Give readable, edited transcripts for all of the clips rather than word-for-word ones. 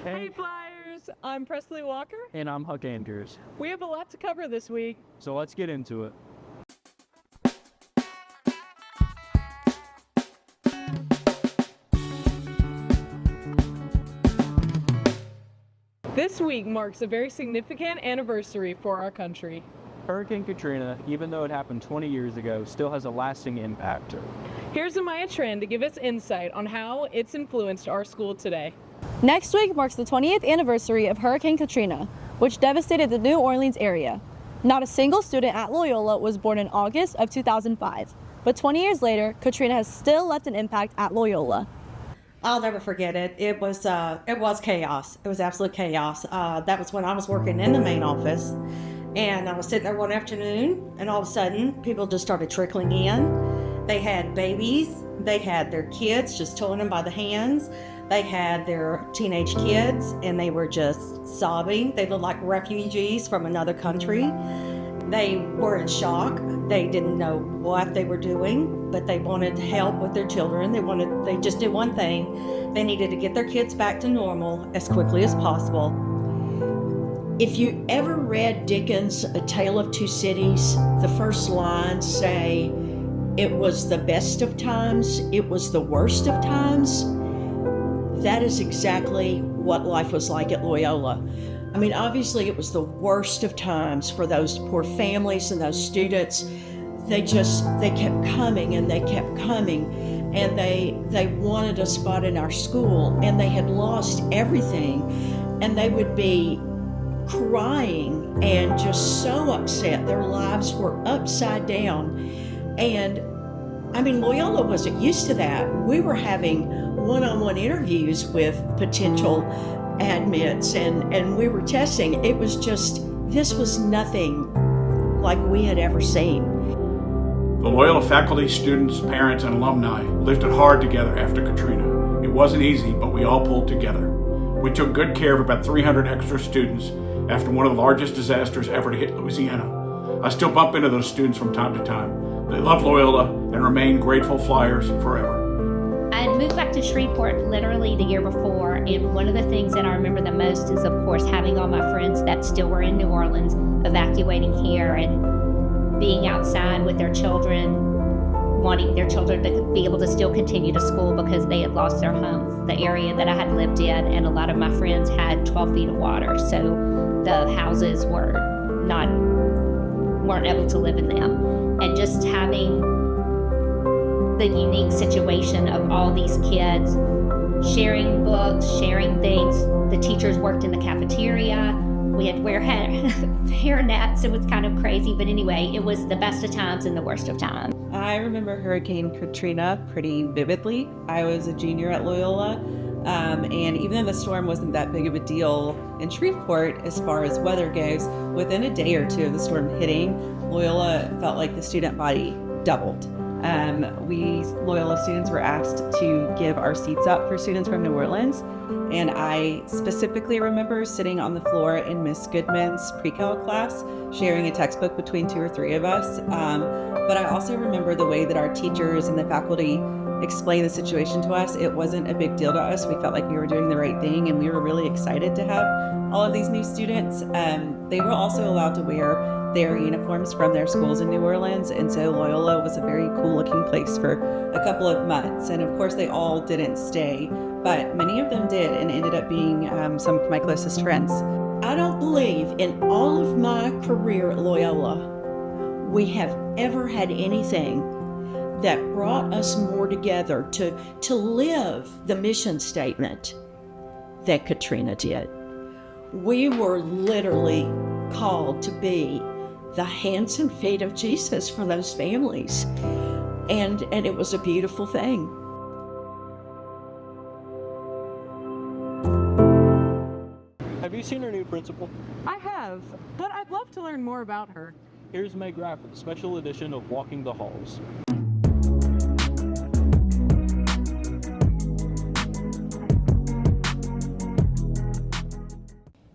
Hey Flyers! I'm Presley Walker. And I'm Huck. We have a lot to cover this week. So let's get into it. This week marks a very significant anniversary for our country. Hurricane Katrina, even though it happened 20 years ago, still has a lasting impact. Here's Amaya Tran to give us insight on how it's influenced our school today. Next week marks the 20th anniversary of Hurricane Katrina, which devastated the New Orleans area. Not a single student at Loyola was born in August of 2005, but 20 years later, Katrina has still left an impact at Loyola. I'll never forget it. It was chaos. It was absolute chaos. That was when I was working in the main office, and I was sitting there one afternoon, and all of a sudden, people just started trickling in. They had babies. They had their kids, just towing them by the hands. They had their teenage kids, and they were just sobbing. They looked like refugees from another country. They were in shock. They didn't know what they were doing, but they wanted help with their children. They just did one thing. They needed to get their kids back to normal as quickly as possible. If you ever read Dickens' A Tale of Two Cities, the first lines say, "It was the best of times, it was the worst of times." That is exactly what life was like at Loyola. I mean, obviously it was the worst of times for those poor families and those students. They kept coming and they kept coming, and they wanted a spot in our school, and they had lost everything, and they would be crying and just so upset. Their lives were upside down. And I mean, Loyola wasn't used to that. We were having one-on-one interviews with potential admits, and we were testing. It was just, this was nothing like we had ever seen. The Loyola faculty, students, parents, and alumni lifted hard together after Katrina. It wasn't easy, but we all pulled together. We took good care of about 300 extra students after one of the largest disasters ever to hit Louisiana. I still bump into those students from time to time. They love Loyola and remain grateful Flyers forever. I moved back to Shreveport literally the year before, and one of the things that I remember the most is, of course, having all my friends that still were in New Orleans evacuating here and being outside with their children, wanting their children to be able to still continue to school because they had lost their homes, the area that I had lived in, and a lot of my friends had 12 feet of water, so the houses weren't able to live in them. And just having the unique situation of all these kids sharing books, sharing things. The teachers worked in the cafeteria. We had to wear hair nets. It was kind of crazy, but anyway, it was the best of times and the worst of times. I remember Hurricane Katrina pretty vividly. I was a junior at Loyola, and even though the storm wasn't that big of a deal in Shreveport as far as weather goes, within a day or two of the storm hitting, Loyola felt like the student body doubled. We Loyola students were asked to give our seats up for students from New Orleans, and I specifically remember sitting on the floor in Miss Goodman's pre-cal class, sharing a textbook between two or three of us. But I also remember the way that our teachers and the faculty explained the situation to us. It wasn't a big deal to us. We felt like we were doing the right thing, and we were really excited to have all of these new students. They were also allowed to wear their uniforms from their schools in New Orleans, and so Loyola was a very cool looking place for a couple of months. And of course they all didn't stay, but many of them did and ended up being some of my closest friends. I don't believe in all of my career at Loyola we have ever had anything that brought us more together to live the mission statement that Katrina did. We were literally called to be the hands and feet of Jesus for those families. And it was a beautiful thing. Have you seen our new principal? I have, but I'd love to learn more about her. Here's Meg Graff with a special edition of Walkin The Halls.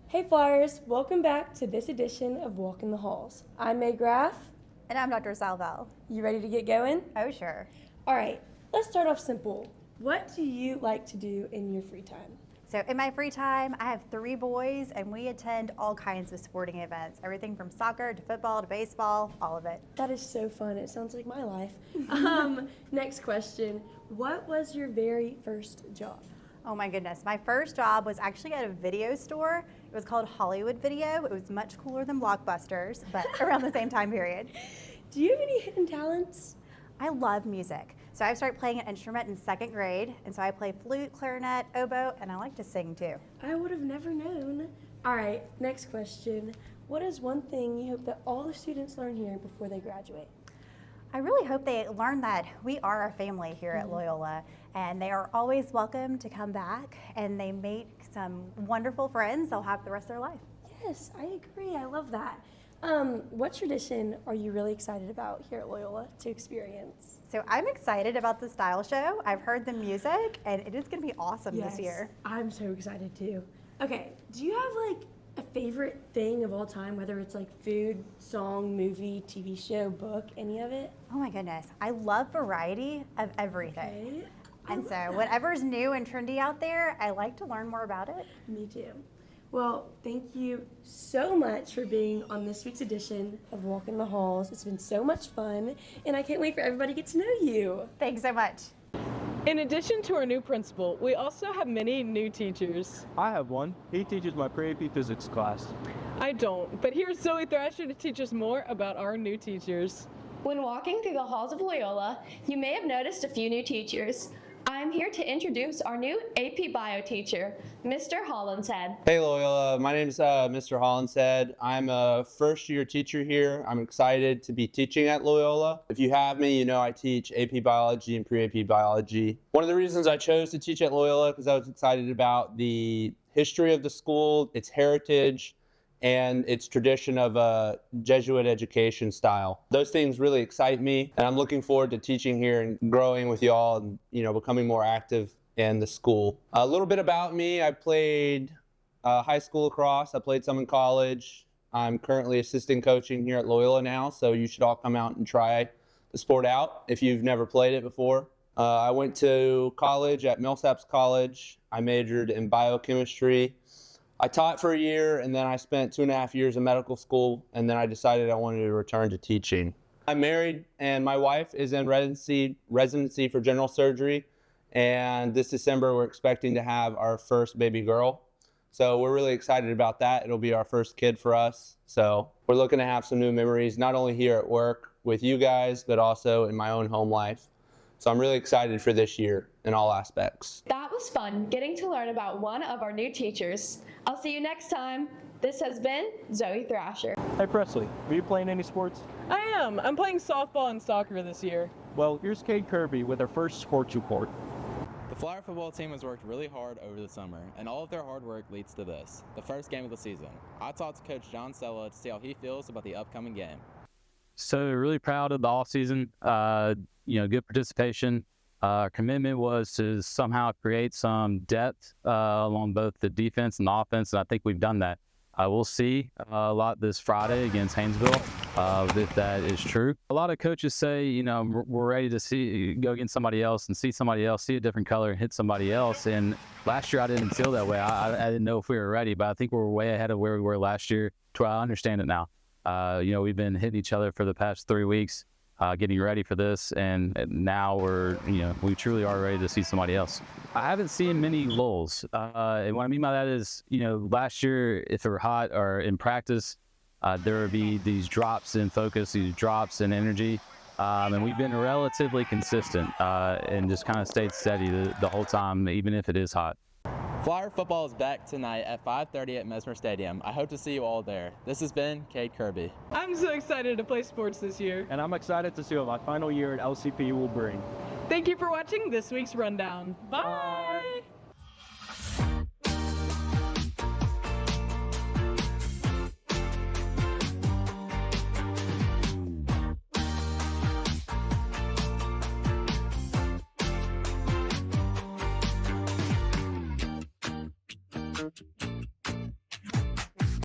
Hey Flyers, welcome back to this edition of Walkin The Halls. I'm Meg Graff. And I'm Dr. Salvel. You ready to get going? Oh, sure. All right, let's start off simple. What do you like to do in your free time? So in my free time, I have 3 boys and we attend all kinds of sporting events. Everything from soccer to football to baseball, all of it. That is so fun. It sounds like my life. Next question. What was your very first job? Oh my goodness. My first job was actually at a video store. It was called Hollywood Video. It was much cooler than Blockbusters, but around the same time period. Do you have any hidden talents? I love music. So I started playing an instrument in 2nd grade, and so I play flute, clarinet, oboe, and I like to sing too. I would have never known. All right, next question. What is one thing you hope that all the students learn here before they graduate? I really hope they learn that we are a family here at Loyola, and they are always welcome to come back, and they make some wonderful friends they'll have the rest of their life. Yes, I agree. I love that. What tradition are you really excited about here at Loyola to experience? So I'm excited about the style show. I've heard the music, and it is going to be awesome this year. I'm so excited too. Okay, do you have like a favorite thing of all time, whether it's like food, song, movie, TV show, book, any of it? Oh my goodness. I love variety of everything. Okay. And so whatever's new and trendy out there, I like to learn more about it. Me too. Well, thank you so much for being on this week's edition of Walkin The Halls. It's been so much fun, and I can't wait for everybody to get to know you. Thanks so much. In addition to our new principal, we also have many new teachers. I have one. He teaches my pre-AP physics class. I don't, but here's Zoe Thrasher to teach us more about our new teachers. When walking through the halls of Loyola, you may have noticed a few new teachers. I'm here to introduce our new AP Bio teacher, Mr. Hollinshead. Hey Loyola, my name is Mr. Hollinshead. I'm a first-year teacher here. I'm excited to be teaching at Loyola. If you have me, you know I teach AP Biology and Pre-AP Biology. One of the reasons I chose to teach at Loyola because I was excited about the history of the school, its heritage, and its tradition of a Jesuit education style. Those things really excite me, and I'm looking forward to teaching here and growing with y'all and, becoming more active in the school. A little bit about me, I played high school lacrosse, I played some in college. I'm currently assistant coaching here at Loyola now, so you should all come out and try the sport out if you've never played it before. I went to college at Millsaps College. I majored in biochemistry. I taught for a year, and then I spent 2.5 years in medical school, and then I decided I wanted to return to teaching. I'm married, and my wife is in residency for general surgery, and this December we're expecting to have our first baby girl. So we're really excited about that. It'll be our first kid for us. So we're looking to have some new memories, not only here at work with you guys, but also in my own home life. So I'm really excited for this year in all aspects. That was fun, getting to learn about one of our new teachers. I'll see you next time. This has been Zoe Thrasher. Hey Presley, are you playing any sports? I am. I'm playing softball and soccer this year. Well, here's Kate Kirby with our first sports report. The Flyer football team has worked really hard over the summer, and all of their hard work leads to this, the first game of the season. I talked to Coach John Sella to see how he feels about the upcoming game. So really proud of the offseason. Good participation. Our commitment was to somehow create some depth along both the defense and the offense, and I think we've done that. We'll see a lot this Friday against Haynesville if that is true. A lot of coaches say, we're ready to go against somebody else and see somebody else, see a different color and hit somebody else. And last year I didn't feel that way. I didn't know if we were ready, but I think we're way ahead of where we were last year. To I understand it now. We've been hitting each other for the past 3 weeks. Getting ready for this, and now we truly are ready to see somebody else. I haven't seen many lulls, and what I mean by that is, last year, if it were hot or in practice, there would be these drops in focus, these drops in energy, and we've been relatively consistent and just kind of stayed steady the whole time, even if it is hot. Flyer football is back tonight at 5:30 at Mesmer Stadium. I hope to see you all there. This has been Kate Kirby. I'm so excited to play sports this year. And I'm excited to see what my final year at LCP will bring. Thank you for watching this week's Rundown. Bye.